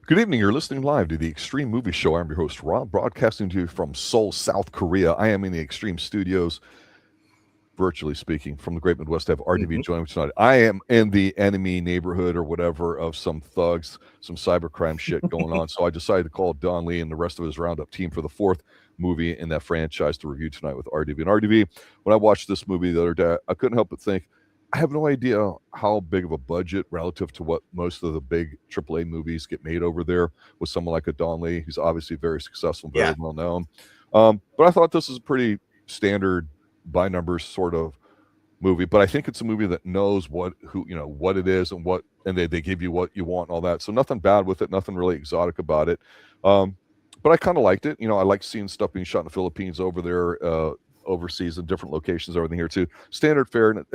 Good evening. You're listening live to the Extreme Movie Show. I'm your host, Rob, broadcasting to you from Seoul, South Korea. I am in the Extreme Studios, virtually speaking, from the Great Midwest. I have RDB Mhm. joining me tonight. I am in the enemy neighborhood or whatever of some thugs, some cybercrime shit going on. So I decided to call Don Lee and the rest of his Roundup team for the fourth movie in that franchise to review tonight with RDB. And RDB, when I watched this movie the other day, I couldn't help but think, I have no idea how big of a budget relative to what most of the big AAA movies get made over there with someone like a Don Lee, who's obviously very successful, very Yeah. well known. But I thought this is a pretty standard by numbers sort of movie. But I think it's a movie that knows what it is and they give you what you want and all that. So nothing bad with it, nothing really exotic about it. But I kind of liked it. I like seeing stuff being shot in the Philippines over there, overseas in different locations, everything here too. Standard fare, and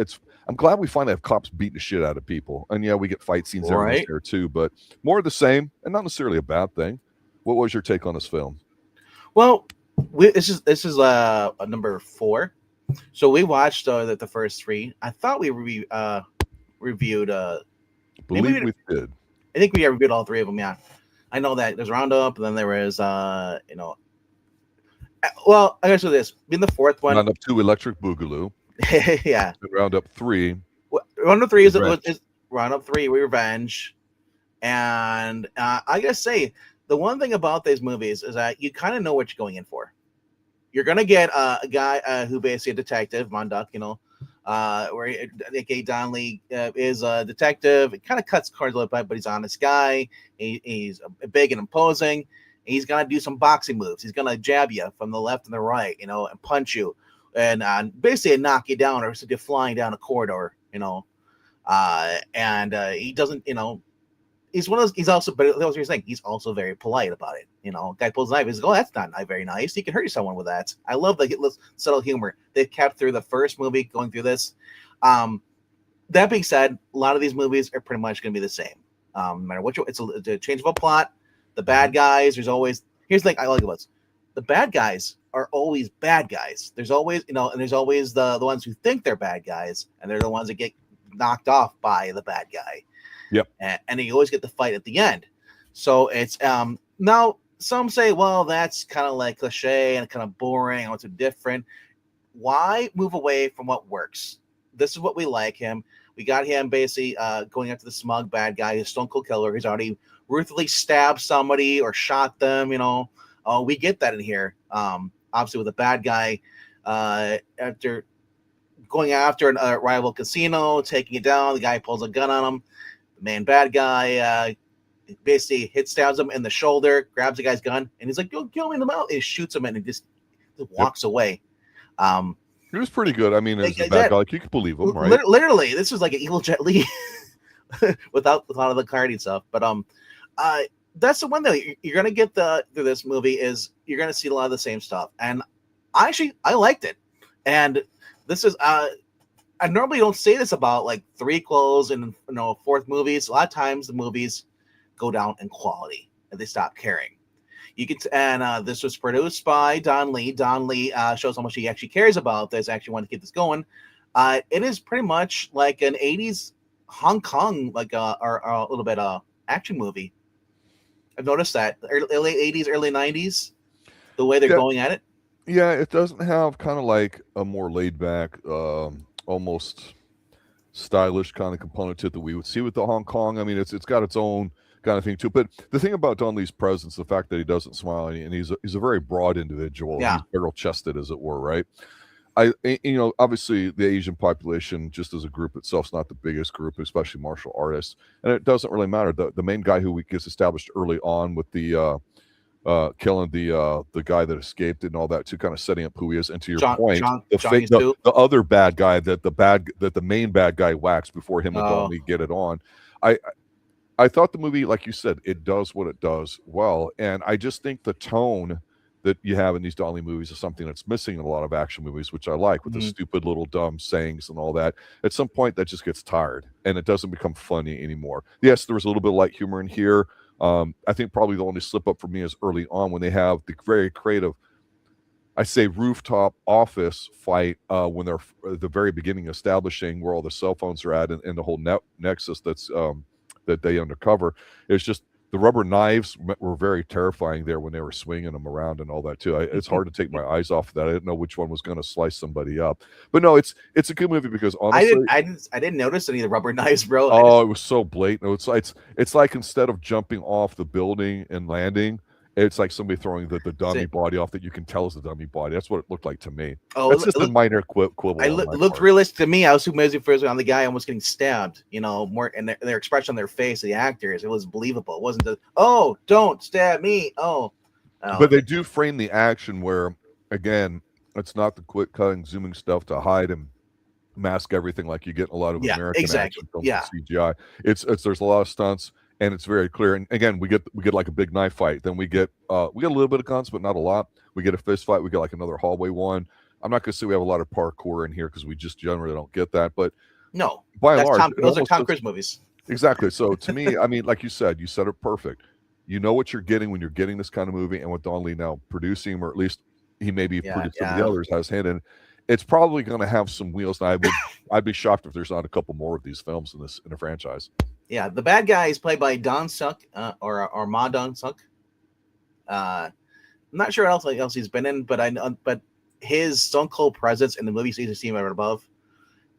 I'm glad we finally have cops beating the shit out of people. And yeah, we get fight scenes and everything's Right. there too, but more of the same, and not necessarily a bad thing. What was your take on this film? Well, this is a number 4. So we watched the first 3. I thought we reviewed maybe Believe we did. I think we reviewed all 3 of them. Yeah, I know that there's Roundup, and then there was well, I guess with this being the fourth one. Roundup 2, Electric Boogaloo. Yeah, Roundup 3, Roundup 3 Revenge. is Roundup 3 Revenge, and I gotta say the one thing about these movies is that you kind of know what you're going in for. You're gonna get a guy who basically a detective, Monduck, where aka Don Lee is a detective. It kind of cuts cards a little bit, but he's an honest guy. He's big and imposing. He's gonna do some boxing moves. He's gonna jab you from the left and the right, and punch you, and basically knock you down or send you flying down a corridor, and he doesn't, he's one of those. He's also, but that was what you're saying. He's also very polite about it. Guy pulls a knife. He's like, "Oh, that's not very nice. You can hurt someone with that." I love the subtle humor they've kept through the first movie, going through this. That being said, a lot of these movies are pretty much going to be the same. No matter what, it's a change of a plot. The bad guys. Here's the thing I like about this. The bad guys are always bad guys. There's always, and there's always the ones who think they're bad guys, and they're the ones that get knocked off by the bad guy. Yep. And you always get the fight at the end. So it's now some say, well, that's kind of like cliche and kind of boring. I want to different. Why move away from what works? This is what we like him. We got him basically going after the smug bad guy, his stone cold killer. He's already ruthlessly stabbed somebody or shot them. We get that in here. Obviously, with a bad guy after going after a rival casino, taking it down, the guy pulls a gun on him. Main bad guy basically stabs him in the shoulder, grabs the guy's gun, and he's like, "Yo, kill me in the mouth!" And he shoots him, and he just walks away. It was pretty good. I mean, as a bad guy, like you could believe him, right? Literally, this was like an evil Jet Li without a lot of the clarity stuff. But that's the one thing you're gonna get through this movie is you're gonna see a lot of the same stuff, and I liked it, and this is I normally don't say this about like threequels and fourth movies. A lot of times the movies go down in quality and they stop caring. This was produced by Don Lee. Don Lee shows how much he actually cares about this. Actually, want to get this going. It is pretty much like an '80s Hong Kong, like or a little bit action movie. I've noticed that late '80s, early '90s, the way they're going at it. Yeah, it doesn't have kind of like a more laid back, almost stylish kind of component to it that we would see with the Hong Kong. I mean, it's got its own kind of thing too. But the thing about Don Lee's presence, the fact that he doesn't smile, and he's a very broad individual. Yeah. He's barrel chested, as it were, right? Obviously the Asian population, just as a group itself, is not the biggest group, especially martial artists, and it doesn't really matter. The main guy who gets established early on with the killing the guy that escaped and all that, to kind of setting up who he is. And to your point, the other bad guy that the main bad guy whacks before him and Don Lee get it on. I thought the movie, like you said, it does what it does well, and I just think the tone that you have in these Don Lee movies is something that's missing in a lot of action movies, which I like, with the stupid little dumb sayings and all that. At some point, that just gets tired, and it doesn't become funny anymore. Yes, there was a little bit of light humor in here. I think probably the only slip up for me is early on when they have the very creative, I say, rooftop office fight when they're at the very beginning establishing where all the cell phones are at, and the whole nexus that's that they undercover. It's just The rubber knives were very terrifying there when they were swinging them around and all that too. It's hard to take my eyes off of that. I didn't know which one was going to slice somebody up. But no, it's a good movie because honestly, I didn't notice any of the rubber knives, bro. oh, it was so blatant. It's like instead of jumping off the building and landing, it's like somebody throwing the dummy body off that you can tell is the dummy body. That's what it looked like to me. Oh, that's just a minor quibble. It looked realistic to me. I was too busy first on the guy almost getting stabbed. You know, more and their expression on their face, the actors, it was believable. It wasn't just, oh, don't stab me. Oh, but they do frame the action where, again, it's not the quick cutting, zooming stuff to hide and mask everything like you get in a lot of American action films with CGI. It's there's a lot of stunts. And it's very clear. And again, we get like a big knife fight. Then we get a little bit of guns, but not a lot. We get a fist fight. We get like another hallway one. I'm not going to say we have a lot of parkour in here because we just generally don't get that. But no, by and large, those are Tom Cruise movies. Exactly. So to me, I mean, like you said it perfect. You know what you're getting when you're getting this kind of movie, and with Don Lee now producing, or at least he maybe produced some of the others, has hand in. It's probably going to have some wheels. And I'd be shocked if there's not a couple more of these films in a franchise. Yeah, the bad guy is played by Dong-seok or Ma Dong-seok. I'm not sure what else he's been in, but his stone cold presence in the movie you see right above,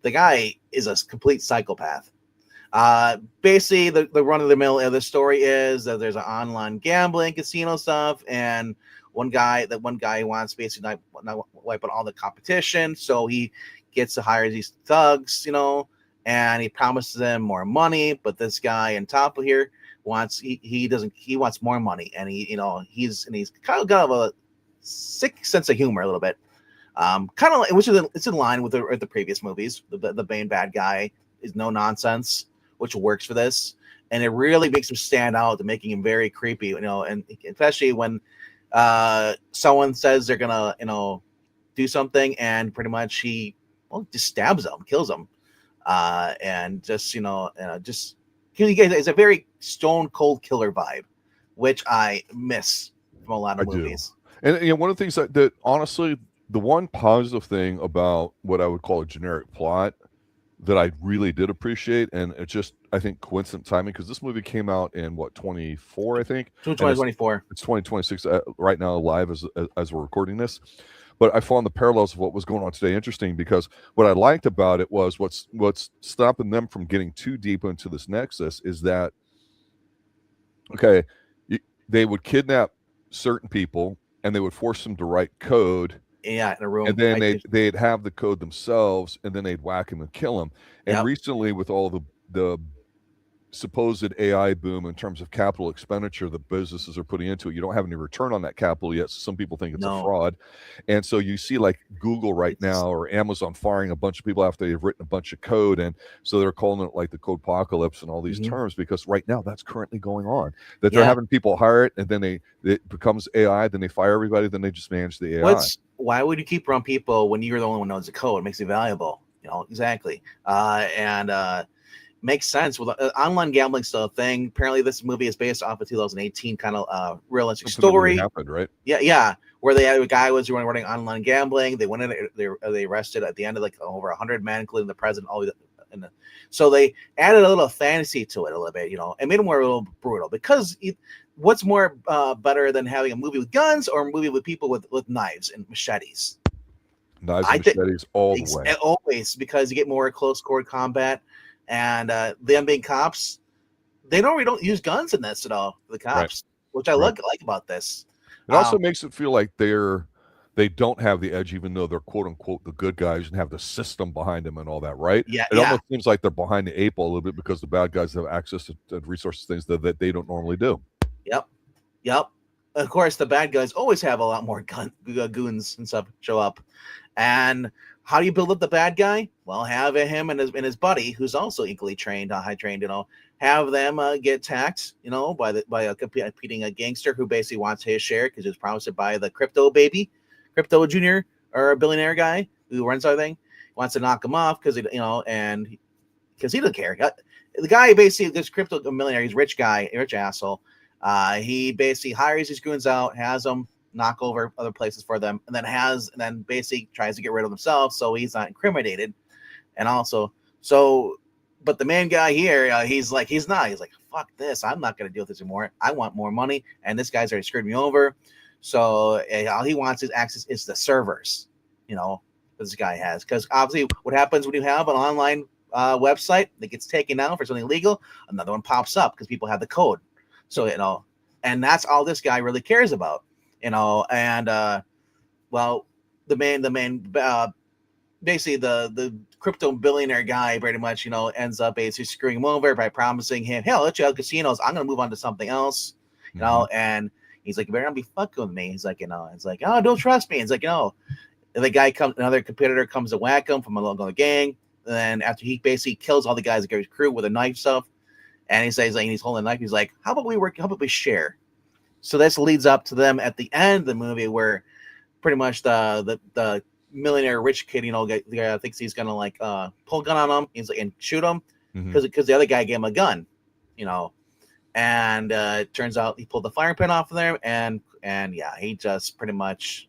the guy is a complete psychopath. Basically, the run of the mill of the story is that there's an online gambling casino stuff, and one guy wants basically not wipe out all the competition, so he gets to hire these thugs, and he promises them more money, but this guy on top of here wants he wants more money, and he's kind of got a sick sense of humor a little bit, kind of like, it's in line with the previous movies. The main bad guy is no nonsense, which works for this, and it really makes him stand out, to making him very creepy, and especially when someone says they're gonna do something, and pretty much he just stabs them, kills them. And just it's a very stone cold killer vibe, which I miss from a lot of movies. And one of the things that honestly, the one positive thing about what I would call a generic plot that I really did appreciate, and it's just, I think, coincident timing, because this movie came out in 24, I think. 2024. It's 2026 right now, live as we're recording this. But I found the parallels of what was going on today interesting, because what I liked about it was what's stopping them from getting too deep into this nexus is that, okay, they would kidnap certain people and they would force them to write code. Yeah, in a room. And then they'd have the code themselves, and then they'd whack him and kill him. And recently, with all the supposed AI boom in terms of capital expenditure that businesses are putting into it, you don't have any return on that capital yet, so some people think it's a fraud. And so you see like Google right now, or Amazon, firing a bunch of people after they've written a bunch of code, and so they're calling it like the code apocalypse and all these terms, because right now that's currently going on, that they're having people hire it, and then it becomes AI, then they fire everybody, then they just manage the AI. Why would you keep around people when you're the only one who knows the code? It makes it valuable, exactly. Makes sense with online gambling stuff thing. Apparently, this movie is based off a 2018 kind of realistic story. Really happened, right? Yeah. Where they had a guy was running online gambling. They went in. They arrested at the end of like over 100 men, including the president. So they added a little fantasy to it a little bit, and made it more a little brutal. Because what's more better than having a movie with guns or a movie with people with knives and machetes? Knives and machetes all the way. Always, because you get more close quarter combat. And them being cops, they normally don't use guns in this at all. The cops, which I like about this. It also makes it feel like they don't have the edge, even though they're quote unquote the good guys and have the system behind them and all that, right? Yeah, it almost seems like they're behind the eight ball a little bit, because the bad guys have access to resources, things that they don't normally do. Yep. Of course, the bad guys always have a lot more goons and stuff show up. And how do you build up the bad guy? Well, have him and his buddy, who's also equally trained, high trained, have them get attacked, by a competing gangster who basically wants his share because he was promised it by the crypto junior, or a billionaire guy who runs everything. Wants to knock him off because because he doesn't care. The guy basically, this crypto millionaire, he's a rich guy, a rich asshole. He basically hires these goons out, has them knock over other places for them, and then basically tries to get rid of himself so he's not incriminated. And also, so but the main guy here, he's like, fuck this. I'm not going to deal with this anymore. I want more money. And this guy's already screwed me over. So all he wants is access is the servers, this guy has. Because obviously what happens when you have an online website that gets taken down for something illegal, another one pops up because people have the code. So, and that's all this guy really cares about, and well, the main basically the crypto billionaire guy pretty much, ends up basically screwing him over by promising him, hey, I'll let you out casinos. I'm going to move on to something else, and he's like, you better not be fucking with me. He's like, it's like, oh, don't trust me. It's like, and the guy another competitor comes to whack him from a local gang. And then after he basically kills all the guys that go his crew with a knife stuff, and he says, like, he's holding a knife. He's like, how about we share? So this leads up to them at the end of the movie where pretty much the millionaire rich kid, the guy thinks he's gonna like pull a gun on him, he's like, and shoot him because the other guy gave him a gun, and it turns out he pulled the firing pin off of there, and yeah, he just pretty much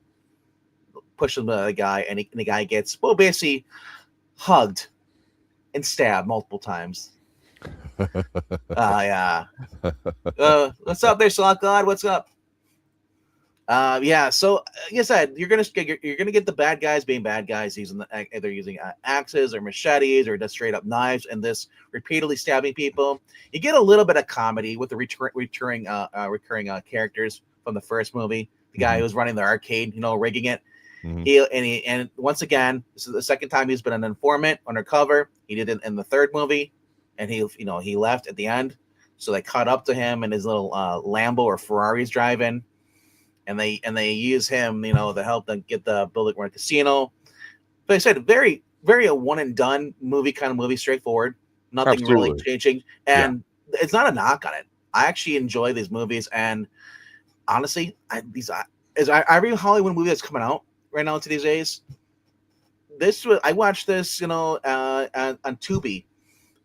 pushes the guy, and the guy gets basically hugged and stabbed multiple times. Yeah. What's up there, Sock God? What's up? Yeah. So, like I said, you're gonna get the bad guys being bad guys, either using axes or machetes or just straight up knives, and this repeatedly stabbing people. You get a little bit of comedy with the recurring characters from the first movie. The guy who was running the arcade, rigging it. And once again, this is the second time he's been an informant undercover. He did it in the third movie, and he left at the end. So they caught up to him in his little Lambo or Ferrari he's driving, and they use him, to help them get the building run casino. But I said, very, very a one and done kind of movie, straightforward, nothing really changing, and it's not a knock on it. I actually enjoy these movies, and honestly, every Hollywood movie that's coming out right now to these days, I watched this, on Tubi,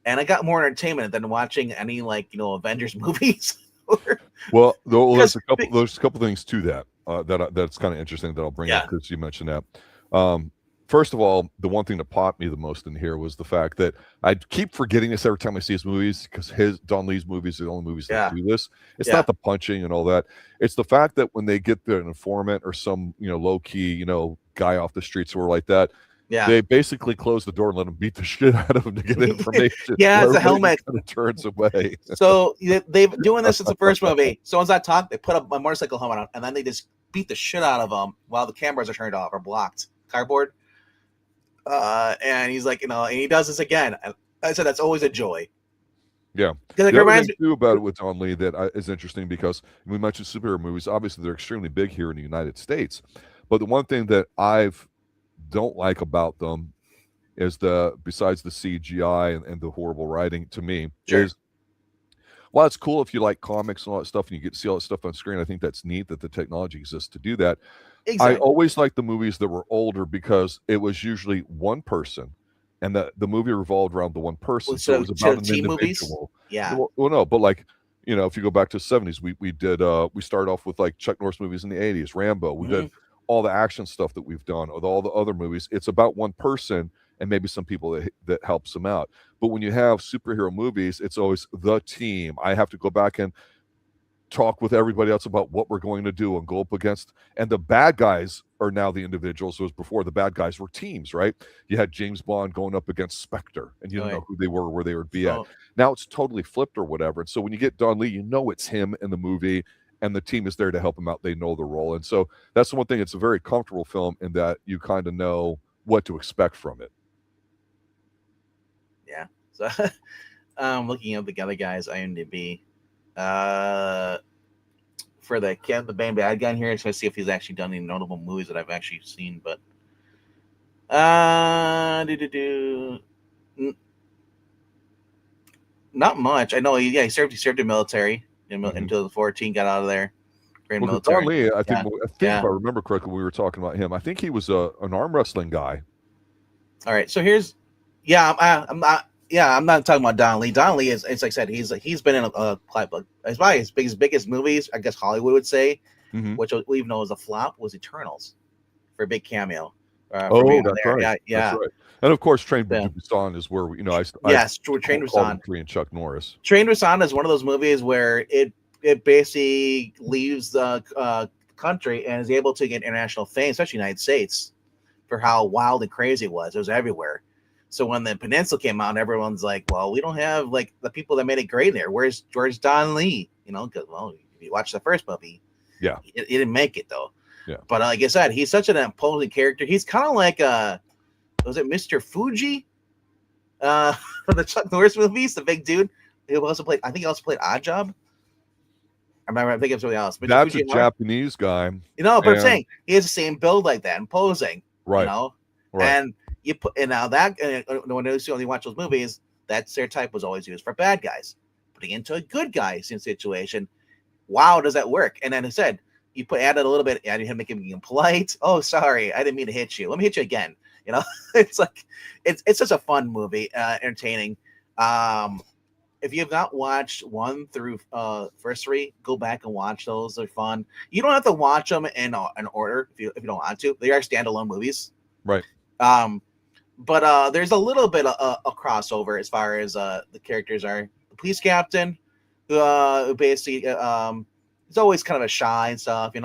and I got more entertainment than watching any Avengers movies. Well, there's a couple things to that that's kind of interesting that I'll bring up because you mentioned that. First of all, the one thing that popped me the most in here was the fact that I keep forgetting this every time I see his movies, because Don Lee's movies are the only movies that do this. It's not the punching and all that. It's the fact that when they get an informant or some low key guy off the streets or like that, they basically close the door and let him beat the shit out of him to get information. It's a helmet. Kind of turns away. So they've been doing this since the first movie. So as I talk, they put a motorcycle helmet on, and then they just beat the shit out of him while the cameras are turned off or blocked. Cardboard. And he's like, and he does this again. I said that's always a joy. Yeah. Because it reminds me too about it with Don Lee that is interesting, because we mentioned superhero movies. Obviously, they're extremely big here in the United States. But the one thing that don't like about them is besides the CGI and the horrible writing, to me, is, well, it's cool if you like comics and all that stuff and you get to see all that stuff on screen. I think that's neat that the technology exists to do that. Exactly. I always liked the movies that were older because it was usually one person, and the movie revolved around the one person. So it was about an individual. Movies? Yeah. Well, no, but if you go back to the 70s, we started off with like Chuck Norris movies in the 80s, Rambo. We did all the action stuff that we've done, with all the other movies. It's about one person and maybe some people that helps them out. But when you have superhero movies, it's always the team. I have to go back and talk with everybody else about what we're going to do and go up against, and the bad guys are now the individuals. So as before, the bad guys were teams, right? You had James Bond going up against Spectre, and you didn't know who they were or where they would be at. Now it's totally flipped or whatever. And so when you get Don Lee, it's him in the movie, and the team is there to help him out. They know the role. And so that's the one thing. It's a very comfortable film in that you kind of know what to expect from it. Yeah. So looking at the other guys, IMDb, for the main bad guy here, so I see if he's actually done any notable movies that I've actually seen. But not much. I know he served in the military until the 14, got out of there. Military. Don Lee, I think if I remember correctly, we were talking about him. I think he was an arm wrestling guy. All right, so here's I'm not talking about Don Lee. Don Lee is, like I said, he's been in a probably his biggest movies, I guess Hollywood would say, which we know as a flop, was Eternals, for a big cameo. for Oh, being on that's there. right. Yeah, That's yeah, right. And of course, Train to yeah. Busan is where we, I Yes, Train to call them Busan. Korean Chuck Norris. Train to Busan is one of those movies where it basically leaves the country and is able to get international fame, especially United States, for how wild and crazy it was. It was everywhere. So when the Peninsula came out, everyone's like, "Well, we don't have like the people that made it great there. Where's Don Lee?" Because if you watch the first movie, Yeah, he didn't make it though. yeah. But like I said, he's such an imposing character. He's kind of like was it Mr. Fuji? From the Chuck Norris movies, the big dude who also played. I think he also played Odd Job. I remember. I think it was something else. Mr. That's a Fuji. Japanese guy. But I'm And saying he has the same build like that, imposing. right, right. And you put and now that when you watch those movies, that stereotype was always used for bad guys. Putting into a good guy situation, wow, does that work? And then I said you added a little bit, added him making him polite. Oh, sorry, I didn't mean to hit you. Let me hit you again. It's like it's such a fun movie, entertaining. If you have not watched 1 through first 3, go back and watch those. They're fun. You don't have to watch them in order if you don't want to. They are standalone movies. Right. But there's a little bit of a crossover as far as the characters are. The police captain, who basically is always kind of a shy and stuff, and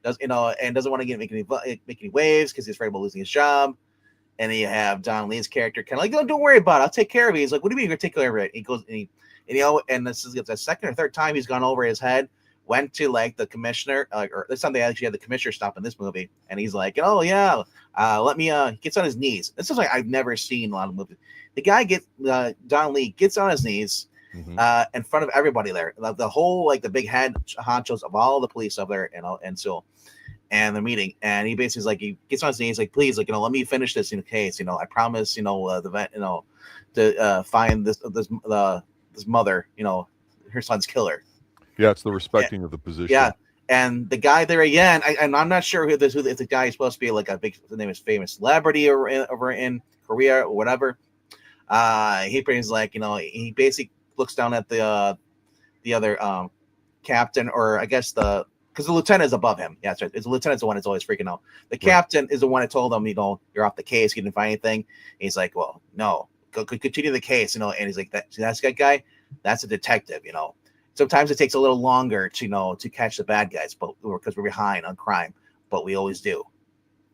doesn't want to make any waves because he's afraid about losing his job. And then you have Don Lee's character kind of like, "Oh, don't worry about it. I'll take care of it." He's like, "What do you mean you're going to take care of it?" He goes, and this is the second or third time he's gone over his head, went to like the commissioner, or this time they actually had the commissioner stop in this movie. And he's like, "Oh, yeah, let me," he gets on his knees. This is like I've never seen a lot of movies. The guy Don Lee gets on his knees in front of everybody there. The whole, like the big head honchos of all the police up there, and so. And the meeting, and he basically is like, he gets on his knees, like, "Please, like, let me finish this in the case. I promise, the vet, to find this mother, her son's killer." Yeah, it's the respecting of the position. Yeah, and the guy there again, and I'm not sure if the guy is supposed to be like a big, the name is famous celebrity over in Korea or whatever. He brings like, he basically looks down at the other captain, or I guess because the lieutenant is above him. Yeah, that's right. The lieutenant's the one that's always freaking out. The captain is the one that told him, "You're off the case. You didn't find anything." And he's like, "Well, no, go continue the case." And he's like, "That's that guy. That's a detective." Sometimes it takes a little longer to catch the bad guys, but because we're behind on crime, but we always do.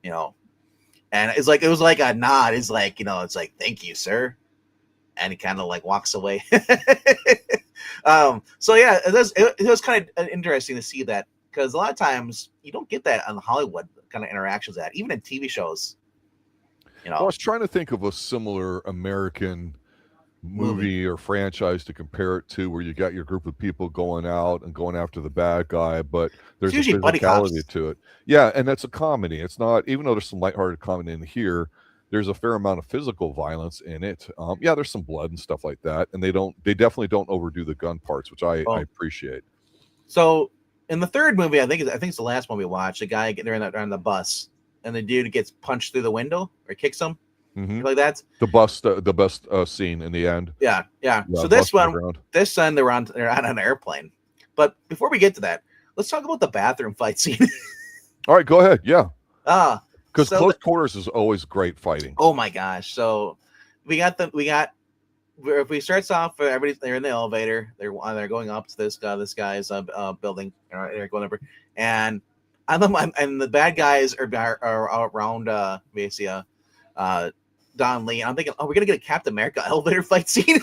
And it was like a nod. It's like, it's like, "Thank you, sir." And he kind of like walks away. So yeah, it was kind of interesting to see that. Because a lot of times you don't get that on the Hollywood kind of interactions, even in TV shows. I was trying to think of a similar American movie or franchise to compare it to, where you got your group of people going out and going after the bad guy, but there's a usually buddy cops. physicality to it. Yeah, and that's a comedy. It's not, even though there's some lighthearted comedy in here, there's a fair amount of physical violence in it. Yeah, there's some blood and stuff like that, and they definitely don't overdo the gun parts, which I appreciate. So in the third movie, I think it's the last one we watched. The guy they're on the bus, and the dude gets punched through the window or kicks him, like that. The best scene in the end. Yeah. So this one they're on an airplane. But before we get to that, let's talk about the bathroom fight scene. All right, go ahead. Yeah. Because So close quarters is always great fighting. Oh my gosh! So if we starts off, everybody's they're in the elevator. They're going up to this guy's building. They're going over, and the bad guys are around basically Don Lee. And I'm thinking, we're gonna get a Captain America elevator fight scene.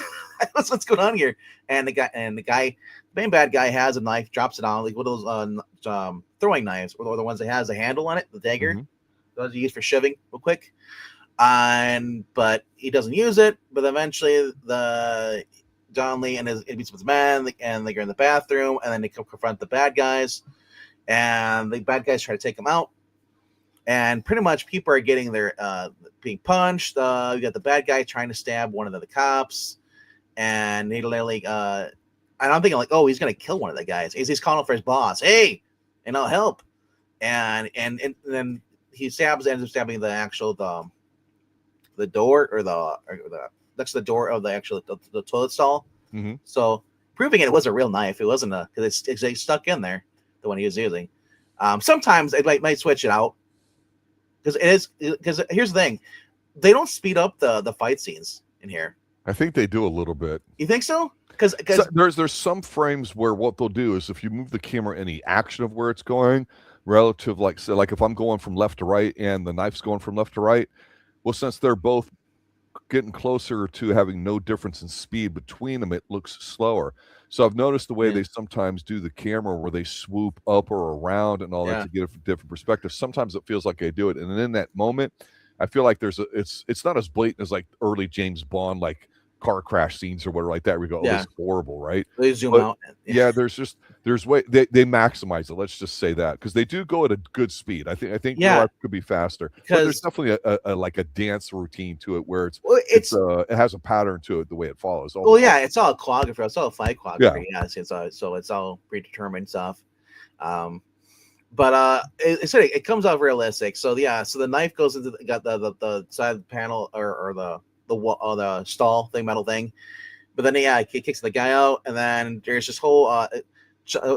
That's what's going on here. And the main bad guy has a knife, drops it on like one of those throwing knives, or the ones that has a handle on it, the dagger. Those are used for shoving real quick. But he doesn't use it. But eventually, the Don Lee and he meets with his man, and they go in the bathroom, and then they confront the bad guys, and the bad guys try to take them out. And pretty much, people are getting their being punched. You got the bad guy trying to stab one of the cops, and he literally. And I'm thinking like, he's gonna kill one of the guys. He's calling for his boss, "Hey, and I'll help." And then he ends up stabbing the actual the door or the next to the door of the actual the toilet stall. So proving it was a real knife. It wasn't because it's stuck in there, the one he was using. Sometimes they might switch it out because it is because here's the thing, they don't speed up the fight scenes in here. I think they do a little bit. You think so? Because So there's some frames where what they'll do is if you move the camera in the action of where it's going, relative like so like if I'm going from left to right and the knife's going from left to right, well, since they're both getting closer to having no difference in speed between them, it looks slower. So I've noticed the way they sometimes do the camera where they swoop up or around and all that to get a different perspective. Sometimes it feels like they do it, and in that moment, I feel like it's not as blatant as like early James Bond like car crash scenes or whatever like that. We go, oh, this is horrible, right? They zoom out. Yeah, there's way they maximize it. Let's just say that because they do go at a good speed. I think your life could be faster, but there's definitely a like a dance routine to it where it has a pattern to it the way it follows. It's all choreography. It's all fight choreography. It's all predetermined stuff. But it comes out realistic. So so the knife goes into the side panel or the stall thing, metal thing. But then he kicks the guy out, and then there's this whole.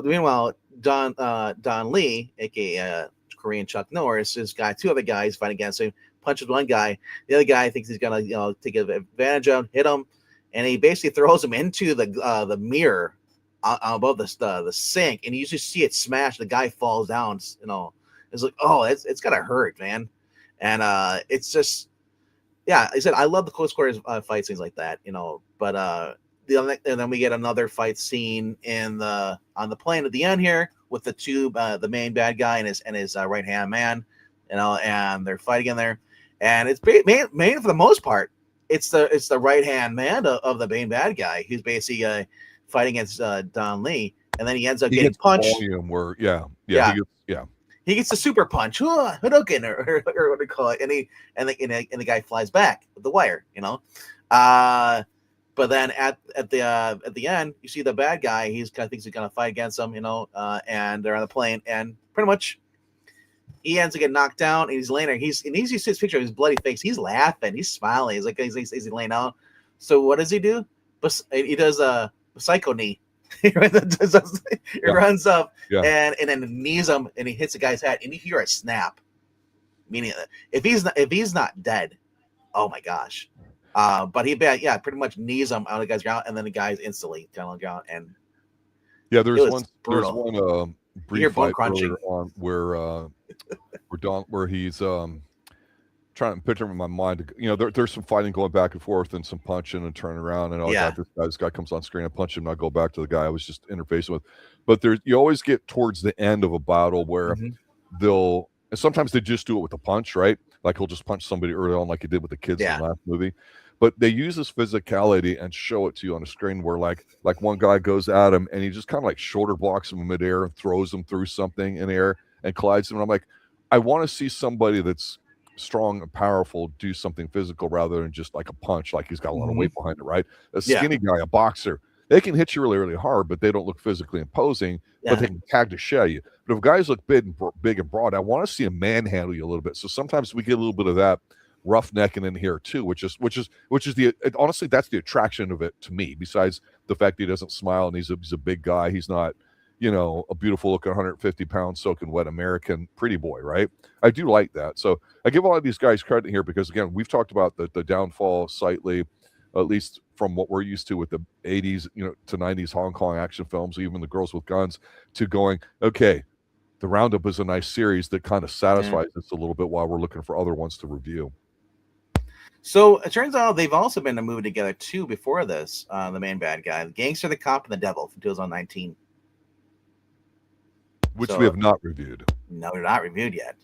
Meanwhile, Don Lee, aka Korean Chuck Norris, this guy, two other guys fighting against him, punches one guy. The other guy thinks he's gonna take advantage of him, hit him, and he basically throws him into the mirror above the sink, and you just see it smash. The guy falls down. It's like, oh, it's gotta hurt, man. And it's just. Yeah, I said I love the close quarters fight scenes like that, But and then we get another fight scene on the plane at the end here with the main bad guy and his right hand man, and they're fighting in there, and it's main for the most part. It's the right hand man of the main bad guy who's basically fighting against Don Lee, and then he ends up getting punched. He gets the super punch, Hadouken, or what do you call it? And the guy flies back with the wire, But then at the end, you see the bad guy. He's kind of thinks he's gonna fight against him, And they're on the plane, and pretty much he ends up getting knocked down, and he's laying there. You see his picture of his bloody face. He's laughing, he's smiling. He's like he's laying out. So what does he do? But he does a psycho knee. He runs up and then knees him, and he hits the guy's head, and you hear a snap. Meaning, if he's not dead, oh my gosh! But he pretty much knees him out of the guy's ground, and then the guy's instantly kind of down. And there's one brief fight earlier on where he's trying to picture him in my mind. There's some fighting going back and forth and some punching and turning around and all that. This guy comes on screen, I punch him, and I go back to the guy I was just interfacing with. But you always get towards the end of a battle where and sometimes they just do it with a punch, right? Like he'll just punch somebody early on, like he did with the kids in the last movie. But they use this physicality and show it to you on the screen where like one guy goes at him and he just kind of like shoulder blocks him in midair and throws him through something in air and collides him. And I'm like, I want to see somebody that's strong and powerful do something physical rather than just like a punch, like he's got a lot of weight behind it, right? A skinny guy, a boxer, they can hit you really, really hard, but they don't look physically imposing, but they can tag to shell you. But if guys look big and broad, I want to see him manhandle you a little bit. So sometimes we get a little bit of that roughnecking in here too, which is honestly, that's the attraction of it to me, besides the fact that he doesn't smile and he's a big guy. He's not a beautiful looking 150-pound soaking wet American pretty boy, right? I do like that. So I give all of these guys credit here because, again, we've talked about the downfall slightly, at least from what we're used to with the 80s, to 90s Hong Kong action films, even the Girls with Guns, to going, okay, the Roundup is a nice series that kind of satisfies us a little bit while we're looking for other ones to review. So it turns out they've also been in a movie together too before this, the main bad guy, The Gangster, the Cop, and the Devil from 2019. Which we have not reviewed. No, we're not reviewed yet.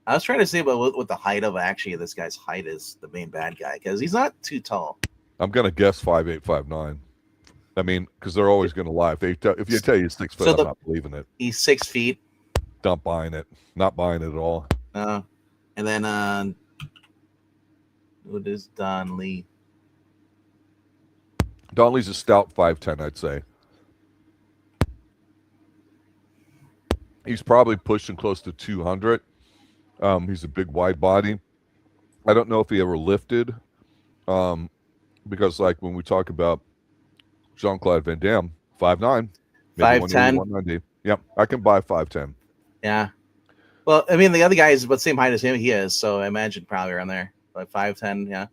I was trying to see what the height of actually this guy's height is, the main bad guy, because he's not too tall. I'm going to guess 5'8", 5'9". I mean, because they're always going to lie. If you tell you he's 6 foot, I'm not believing it. He's 6 feet. Not buying it. Not buying it at all. And then what is Don Lee? Don Lee's a stout 5'10", I'd say. He's probably pushing close to 200. He's a big, wide body. I don't know if he ever lifted, because like when we talk about Jean-Claude Van Damme, 5'9", 5'10", 190. Yep, I can buy 5'10". Yeah, Well, I mean, the other guy is about the same height as him. He is, so I imagine probably around there, like 5'10". Yeah.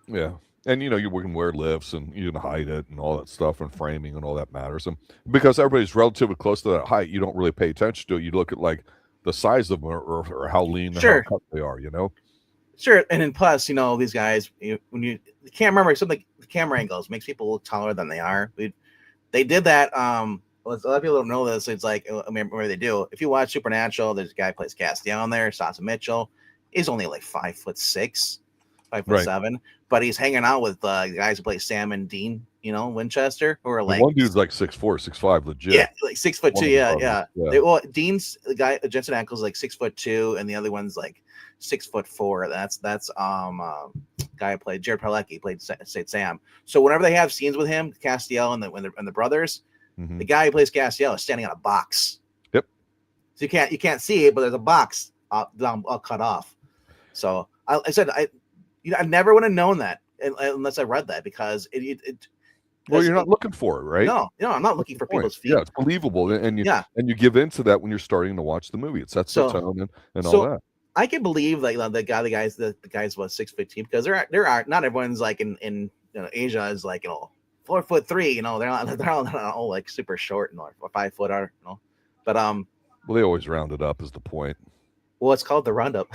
Yeah. And you can wear lifts and you can hide it and all that stuff and framing and all that matters. And because everybody's relatively close to that height, you don't really pay attention to it. You look at like the size of them or how lean or how Sure. cut they are. Sure, and then plus, these guys, when you can't remember something, the camera angles makes people look taller than they are. They did that. A lot of people don't know this. It's like, I mean, where they do. If you watch Supernatural, there's a guy who plays Castiel on there, Sasa Mitchell. He's only like 5'6", 5'7", but he's hanging out with the guys who play Sam and Dean, Winchester, who are like one dude's like 6'4", 6'5", legit. Yeah, like 6'2". Yeah, yeah. Dean's the guy, Jensen Ackles, is like 6'2", and the other one's like 6'4". That's guy who played Jared Padalecki, played Sam. So whenever they have scenes with him, Castiel and the brothers, the guy who plays Castiel is standing on a box. Yep. So you can't see it, but there's a box all cut off. So I said I never would have known that unless I read that, because well, you're not looking for it, right? No, I'm not looking for people's feet. Yeah, it's believable, and you give into that when you're starting to watch the movie. It sets the tone and all that. I can believe like the guys was 6'15", because there are not everyone's like in Asia is like 4'3". They're all like super short and or 5 foot or but well, they always round it up is the point. Well, it's called the roundup.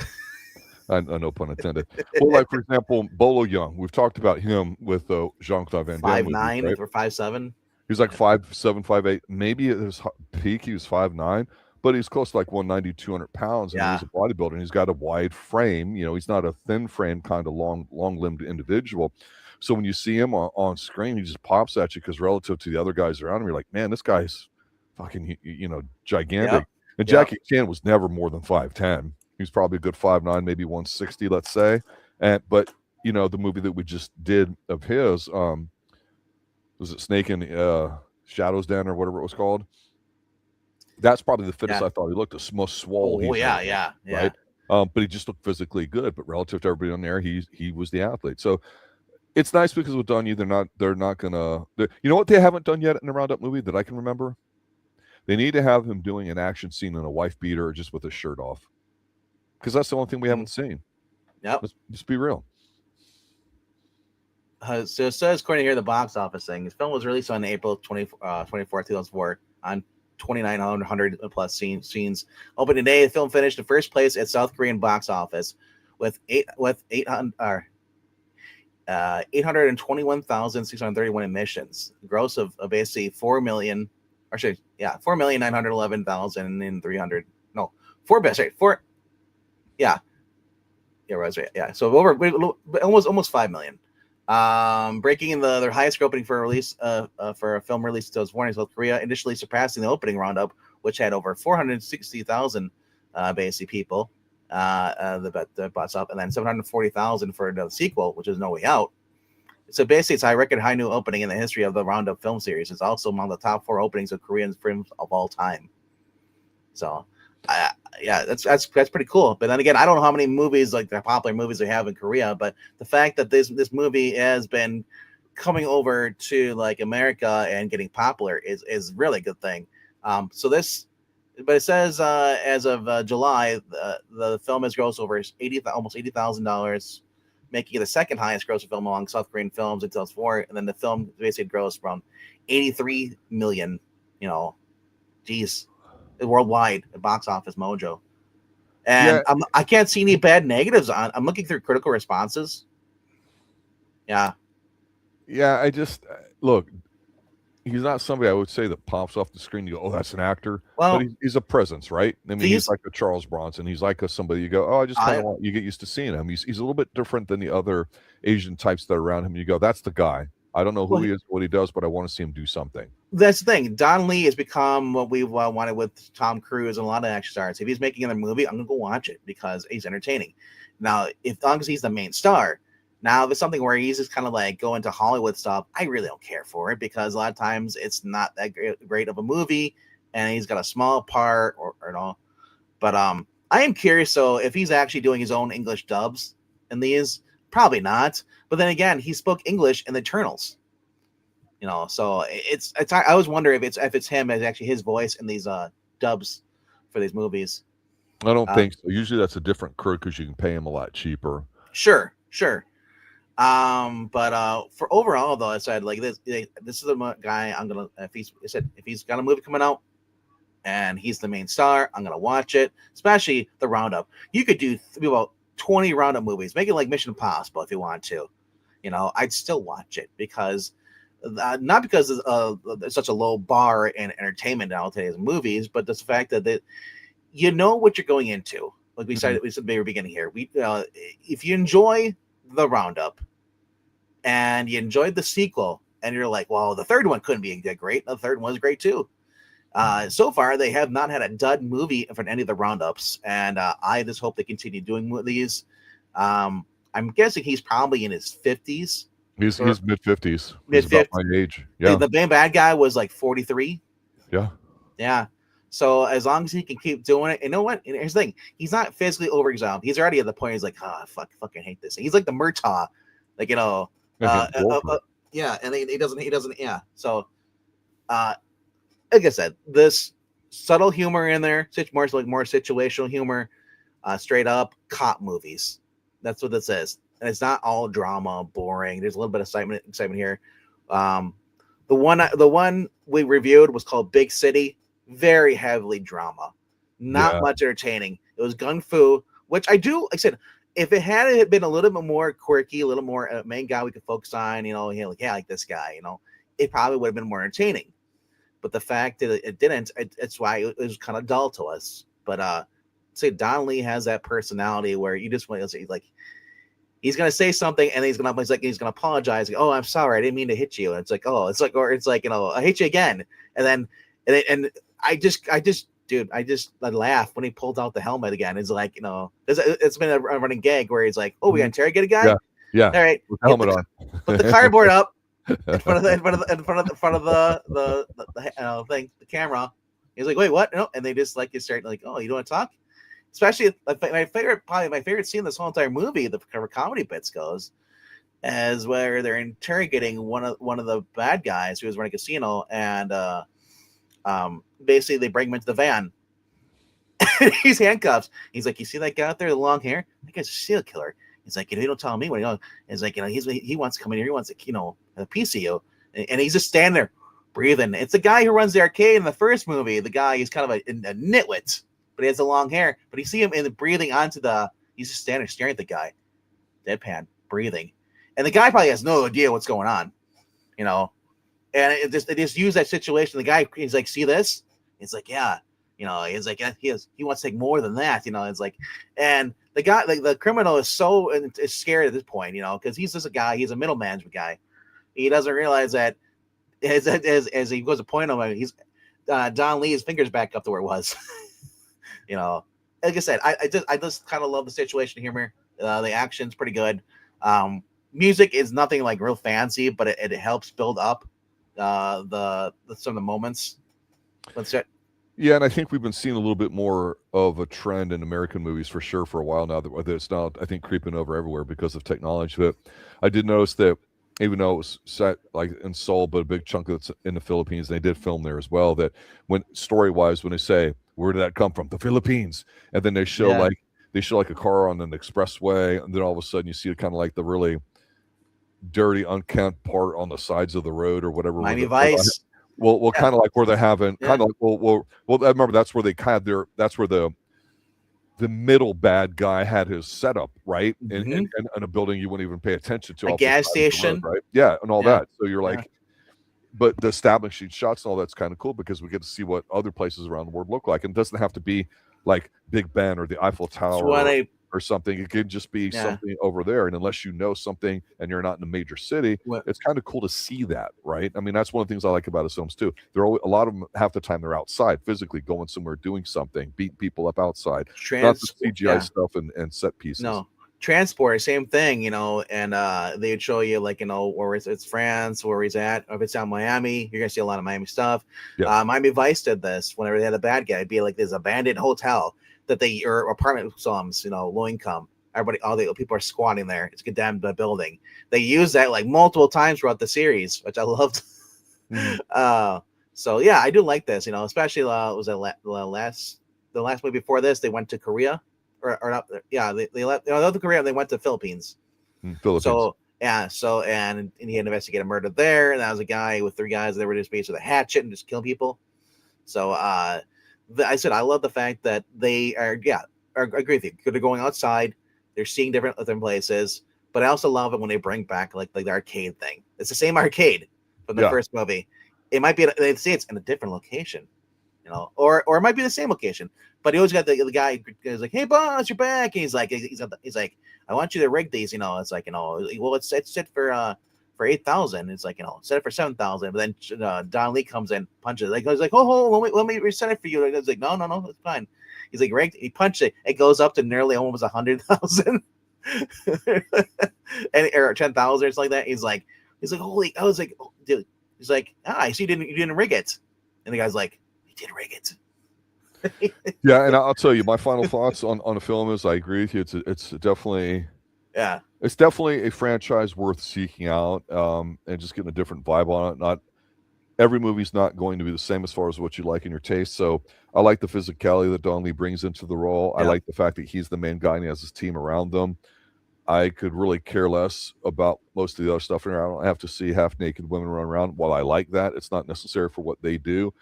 No pun intended. Well, like for example, Bolo Young, we've talked about him with Jean-Claude Van Damme. 5'9" or 5'7". He was like 5'7", 5'8". Maybe at his peak he was 5'9", but he's close to like 190, 200 pounds, and he's a bodybuilder, and he's got a wide frame. He's not a thin frame kind of long-limbed individual. So when you see him on screen, he just pops at you because relative to the other guys around him, you're like, man, this guy's fucking, gigantic. Yep. And Jackie Chan was never more than 5'10". He's probably a good 5'9", maybe 160, let's say. But the movie that we just did of his, was it Snake in Shadow's Den or whatever it was called? That's probably the fittest I thought he looked. The most swole. Oh yeah. Right. But he just looked physically good. But relative to everybody on there, he was the athlete. So it's nice because with Donnie, they're not gonna. You know what they haven't done yet in the Roundup movie that I can remember? They need to have him doing an action scene in a wife beater or just with his shirt off. Because that's the only thing we haven't seen. Yep. Let's be real. So it says, according to the box office thing, his film was released on April 24, 2004 on 2,900 plus scenes. Opening day, the film finished in first place at South Korean box office with 821,631 admissions, gross of basically 4,911,300. No, yeah, right. Yeah, so almost 5 million. Breaking their highest opening for a release for a film released in 2004 in South Korea, initially surpassing the opening roundup, which had over 460,000 basically people that bought up, and then 740,000 for the sequel, which is No Way Out. So basically, it's a record high new opening in the history of the Roundup film series. It's also among the top 4 openings of Korean films of all time. So, that's pretty cool. But then again, I don't know how many movies, like the popular movies they have in Korea, but the fact that this movie has been coming over to like America and getting popular is really a good thing. But it says as of July, the film has grossed over almost $80,000, making it the second highest grossing film among South Korean films in 2004. And then the film basically grossed from 83 million, worldwide at Box Office Mojo. And I can't see any bad negatives on. I'm looking through critical responses. Yeah. I just look. He's not somebody I would say that pops off the screen. You go, oh, that's an actor. Well, but he's a presence, right? I mean, he's like a Charles Bronson. He's like somebody you go, oh, I just kind of want you get used to seeing him. He's a little bit different than the other Asian types that are around him. You go, that's the guy. I don't know who he is, what he does, but I want to see him do something. That's the thing. Don Lee has become what we've wanted with Tom Cruise and a lot of action stars. If he's making another movie, I'm going to go watch it because he's entertaining. Now, as long as he's the main star, now if it's something where he's just kind of like going to Hollywood stuff, I really don't care for it because a lot of times it's not that great of a movie and he's got a small part or all. But I am curious, so if he's actually doing his own English dubs in these, probably not. But then again, he spoke English in the Eternals, so it's. I always wonder if it's him as actually his voice in these dubs for these movies. I don't think so. Usually that's a different crew because you can pay him a lot cheaper. Sure, sure. But for overall though, I said like this is the guy I'm gonna if he's got a movie coming out and he's the main star, I'm gonna watch it. Especially the Roundup. You could do about 20 Roundup movies, make it like Mission Impossible if you want to. You know, I'd still watch it because not because it's such a low bar in entertainment nowadays movies, but the fact that you know what you're going into. Like we said at the very beginning here, if you enjoy the Roundup and you enjoyed the sequel, and you're like, well, the third one couldn't be that great. The third one was great too. So far, they have not had a dud movie for any of the Roundups, and I just hope they continue doing these. I'm guessing he's probably in his 50s. He's mid-50s. Mid-50s. He's about my age. Yeah. The main bad guy was like 43. Yeah. Yeah. So as long as he can keep doing it, and you know what? And here's the thing: he's not physically overexhausted. He's already at the point. He's like, fucking hate this. He's like the Murtaugh, like yeah. And he doesn't. Yeah. So, like I said, this subtle humor in there, more situational humor, straight up cop movies. That's what this is, and it's not all drama, boring. There's a little bit of excitement here. The one we reviewed was called Big City. Very heavily drama, not much entertaining. It was gung fu, which I do. Like I said, if it had been a little bit more quirky, a little more main guy we could focus on, like this guy, it probably would have been more entertaining. But the fact that it didn't, it's why it was kind of dull to us. But say Don Lee has that personality where you just want to say like he's gonna say something and he's gonna apologize. Like, oh, I'm sorry, I didn't mean to hit you. And it's like, I hit you again, and I laughed when he pulled out the helmet again. It's like, it's been a running gag where he's like, oh, we interrogate a guy. Yeah. All right. With the helmet on. Put the cardboard up in front of the thing, the camera. He's like, wait, what? No. And they just like, you start like, oh, you don't want to talk? Especially my favorite scene in this whole entire movie, the comedy bits goes, as where they're interrogating one of the bad guys who was running a casino, and basically they bring him into the van. He's handcuffed. He's like, you see that guy out there, the long hair? That guy's a serial killer. He's like, you don't tell me what he goes. It's like, he wants to come in here. He wants a piece of you. And he's just standing there breathing. It's the guy who runs the arcade in the first movie. The guy, he's kind of a nitwit, but he has the long hair. But you see him breathing he's just standing there staring at the guy. Deadpan, breathing. And the guy probably has no idea what's going on, And it just use that situation. The guy, he's like, see this? He's like, yeah. He's like, he wants to take more than that. It's like, and the guy, like the criminal is scared at this point, because he's just a guy. He's a middle management guy. He doesn't realize that as he goes to point him, he's Don Lee's fingers back up to where it was. Like I said, I just kind of love the situation humor. The action's pretty good. Music is nothing like real fancy, but it helps build up some of the moments. Let's say. Yeah, and I think we've been seeing a little bit more of a trend in American movies for sure for a while now. That it's now, I think, creeping over everywhere because of technology. But I did notice that even though it was set like in Seoul, but a big chunk of it's in the Philippines, they did film there as well. That when story-wise, when they say, "Where did that come from?" The Philippines, and then they show like a car on an expressway, and then all of a sudden you see kind of like the really dirty, unkempt part on the sides of the road or whatever. Miami Vice. Well, kind of like where they haven't, kind of like, well, I remember that's where they had that's where the middle bad guy had his setup, right? Mm-hmm. In a building you wouldn't even pay attention to. A gas station. Road, right? Yeah, and all that. So you're like, but the establishing shots and all that's kind of cool because we get to see what other places around the world look like. And it doesn't have to be like Big Ben or the Eiffel Tower or something. It could just be something over there. And unless you know something and you're not in a major city, it's kind of cool to see that, right? I mean, that's one of the things I like about his films too. They're always, a lot of them, half the time they're outside physically going somewhere, doing something, beating people up outside. Not the CGI stuff and set pieces. No. Transport, same thing, and they'd show you like, where it's France, where he's at. Or if it's out Miami, you're gonna see a lot of Miami stuff. Yeah. Miami Vice did this whenever they had a bad guy. It'd be like this abandoned hotel that or apartment slums, low income. All the people are squatting there. It's a condemned building. They use that like multiple times throughout the series, which I loved. So yeah, I do like this, especially was it the last movie before this, they went to Korea, or not? Yeah, they left. They left to Korea and they went to Philippines. Philippines. So yeah, and he had investigated a murder there, and that was a guy with 3 guys. They were just based with a hatchet and just killing people. So I said I love the fact that they are I agree with you. They're going outside, they're seeing different places, but I also love it when they bring back like the arcade thing. It's the same arcade from the first movie. It might be they say it's in a different location, or it might be the same location. But he always got the guy who's like, "Hey, boss, you're back." And he's like, "I want you to rig these." It's like, well, it's set for 8,000. It's like, set it for 7,000. But then Don Lee comes in, punches. Like, I was like, "Oh, let me reset it for you." And I was like, "No, it's fine." He's like, rigged. He punched it. It goes up to nearly almost 100,000, or 10,000 or something like that. He's like, holy! I was like, oh, dude. He's like, I see you didn't rig it. And the guy's like, he did rig it. Yeah, and I'll tell you my final thoughts on the film is I agree with you. It's definitely it's definitely a franchise worth seeking out, and just getting a different vibe on it. Not every movie's not going to be the same as far as what you like in your taste. So I like the physicality that Don Lee brings into the role. I like the fact that he's the main guy and he has his team around them. I could really care less about most of the other stuff in there. I don't have to see half naked women run around. While I like that, it's not necessary for what they do.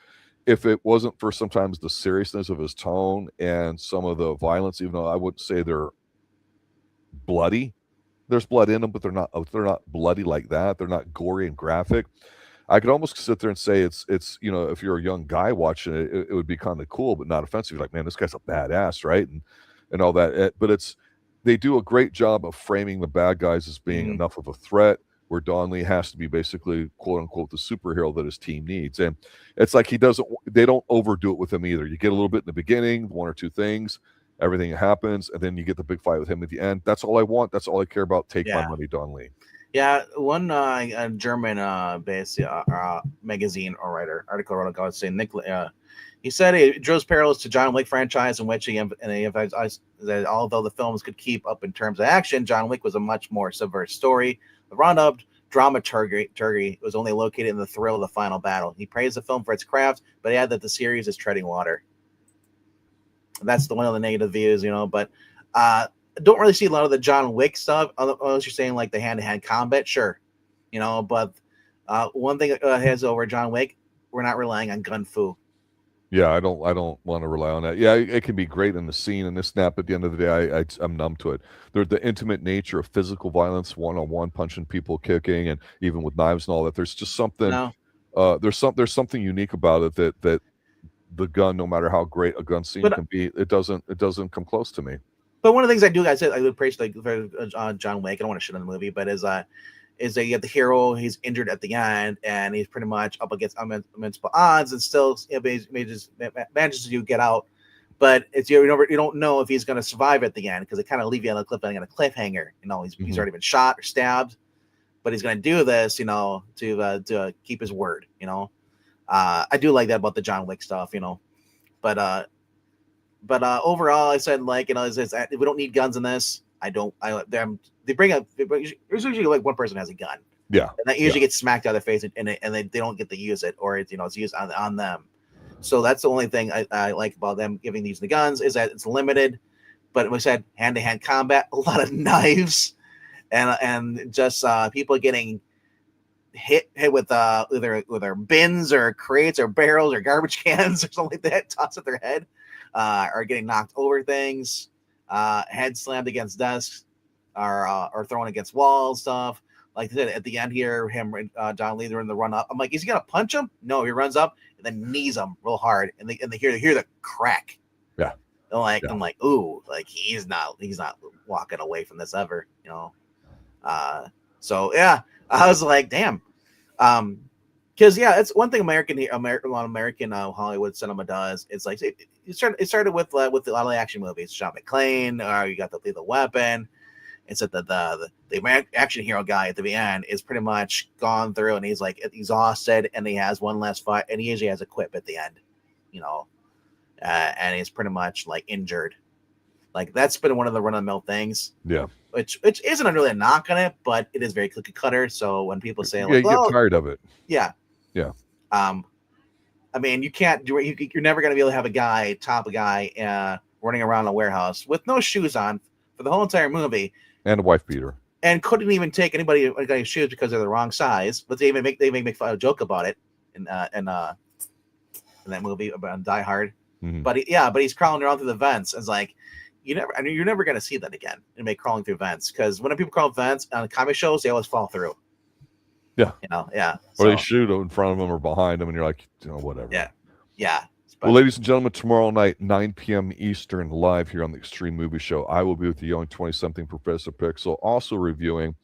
If it wasn't for sometimes the seriousness of his tone and some of the violence, even though I wouldn't say they're bloody, there's blood in them, but they're not bloody like that. They're not gory and graphic. I could almost sit there and say it's if you're a young guy watching it, it would be kind of cool, but not offensive. You're like, man, this guy's a badass, right? And all that. But they do a great job of framing the bad guys as being enough of a threat where Don Lee has to be basically quote unquote the superhero that his team needs. And it's like they don't overdo it with him either. You get a little bit in the beginning, 1 or 2 things, everything happens, and then you get the big fight with him at the end. That's all I want. That's all I care about. Take my money, Don Lee. Yeah, one German based magazine or writer article wrote about saying he said it draws parallels to John Wick franchise in which he emphasized that although the films could keep up in terms of action, John Wick was a much more subversive story. The ROUNDUP dramaturgy was only located in the thrill of the final battle. He praised the film for its craft, but he added that the series is treading water. That's one of the negative views, but don't really see a lot of the John Wick stuff unless you're saying like the hand-to-hand combat, sure, but one thing has over John Wick, we're not relying on gun fu. Yeah, I don't want to rely on that. Yeah, it can be great in the scene and the snap. At the end of the day, I'm numb to it. The intimate nature of physical violence, one-on-one punching people, kicking, and even with knives and all that. There's just something. There's something unique about it that the gun, no matter how great a gun scene can be, it doesn't come close to me. But one of the things I would praise like John Wick. I don't want to shit on the movie, but is that you have the hero, he's injured at the end, and he's pretty much up against immense odds, and still manages to get out. But it's you don't know if he's going to survive at the end because they kind of leave you on a cliffhanger. He's already been shot or stabbed, but he's going to do this, to keep his word. I do like that about the John Wick stuff, but overall, I said we don't need guns in this. There's usually like one person has a gun. Yeah. And that usually gets smacked out of their face and they don't get to use it, or it's used on them. So that's the only thing I like about them giving these the guns is that it's limited. But we said hand-to-hand combat, a lot of knives and just people getting hit with either bins or crates or barrels or garbage cans or something like that, tossed at their head, or getting knocked over things, head slammed against desks, or thrown against walls, stuff. Like I said, at the end here, John Lee, they're in the run up. I'm like, is he gonna punch him? No, he runs up and then knees him real hard, and they hear the crack. Yeah. I'm like, ooh, like he's not walking away from this ever, So yeah, I was like, damn. Because it's one thing a lot of American Hollywood cinema does. It's like it started with a lot of the action movies. Sean McClane, you got the Lethal Weapon. It's that the action hero guy at the end is pretty much gone through and he's like exhausted and he has one last fight and he usually has a quip at the end, and he's pretty much like injured. Like that's been one of the run-of-the-mill things. Yeah. Which isn't really a knock on it, but it is very cookie cutter. So when people say, you get tired of it. Yeah. Yeah. I mean, you can't do it. You're never going to be able to have a guy top a guy running around a warehouse with no shoes on for the whole entire movie, And a wife beater. and couldn't even take anybody's shoes because they're the wrong size. But they make a joke about it in that movie about Die Hard. Mhm. But he's crawling around through the vents. It's like you're never going to see that again. Anybody crawling through vents, because when people crawl vents on comic shows, they always fall through. Yeah. Yeah. Or they shoot in front of them or behind them, and you're like, whatever. Yeah. Well, ladies and gentlemen, tomorrow night, 9 p.m. Eastern, live here on the Extreme Movie Show, I will be with the young 20-something Professor Pixel, also reviewing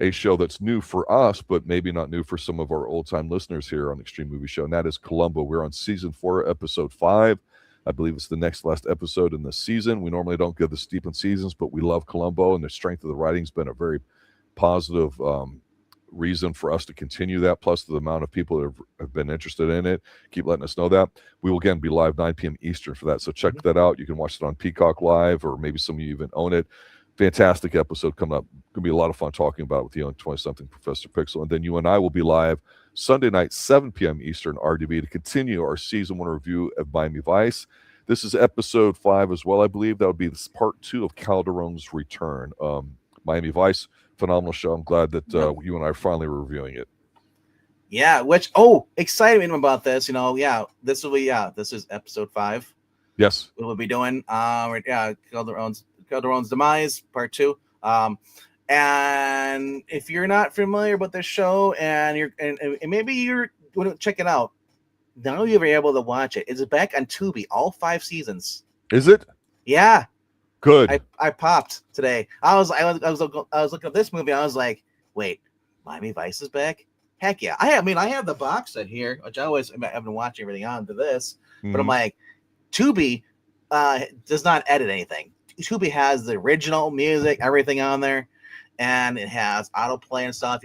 a show that's new for us, but maybe not new for some of our old-time listeners here on the Extreme Movie Show, and that is Columbo. We're on Season 4, Episode 5. I believe it's the next last episode in the season. We normally don't go this deep in seasons, but we love Columbo, and the strength of the writing has been a very positive reason for us to continue that, plus the amount of people that have been interested in it. Keep letting us know that. We will again be live 9 p.m. Eastern for that, so check that out. You can watch it on Peacock Live, or maybe some of you even own it. Fantastic episode coming up. Gonna be a lot of fun talking about it with the young 20-something Professor Pixel. And then you and I will be live Sunday night, 7 p.m. Eastern, RDB, to continue our season 1 review of Miami Vice. This is episode 5 as well, I believe. That would be this part 2 of Calderon's return. Miami Vice, phenomenal show. I'm glad that you and I are finally reviewing it. Yeah, excitement about this. This is episode 5. Yes. We will be doing Calderon's Demise, part 2. And if you're not familiar with this show and maybe you're going to check it out, now you'll be able to watch it. It's back on Tubi, all 5 seasons. Is it? Yeah. Good. I popped today. I was looking at this movie. I was like, wait, Miami Vice is back? Heck yeah. I have the box set here, which I always have been watching everything on to this. Mm-hmm. But I'm like, Tubi does not edit anything. Tubi has the original music, everything on there, and it has autoplay and stuff.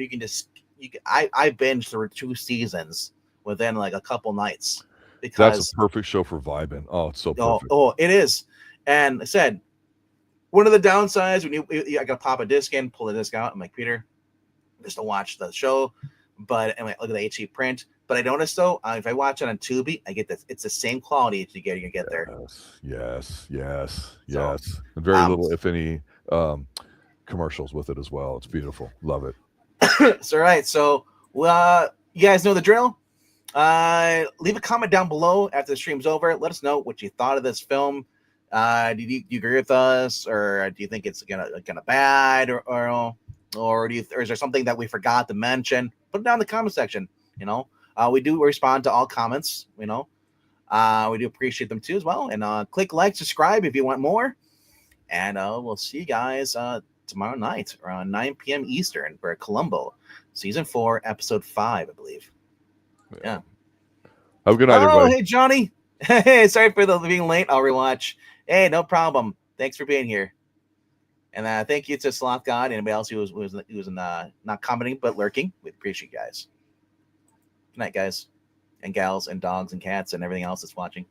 I binged through 2 seasons within like a couple nights. Because that's a perfect show for vibing. Oh, it's so perfect. Oh, it is. And I said, one of the downsides when I gotta pop a disc in, pull the disc out. I'm like, Peter, just to watch the show, but look at the HD print. But I noticed though, if I watch it on Tubi, I get this. It's the same quality as you get there. Yes. And very little, if any, commercials with it as well. It's beautiful. Love it. So right. So you guys know the drill. Leave a comment down below after the stream's over. Let us know what you thought of this film. Do you agree with us, or do you think it's gonna bad, or is there something that we forgot to mention? Put it down in the comment section. We do respond to all comments. We do appreciate them too as well. And click like, subscribe if you want more. And we'll see you guys tomorrow night around 9 p.m. Eastern for Columbo, season 4, episode 5, I believe. Yeah. Have a good night, everybody. Oh, hey Johnny. Hey, sorry for being late. I'll rewatch. Hey, no problem. Thanks for being here. And thank you to Sloth God and anybody else who was not commenting but lurking. We appreciate you guys. Good night, guys and gals and dogs and cats and everything else that's watching.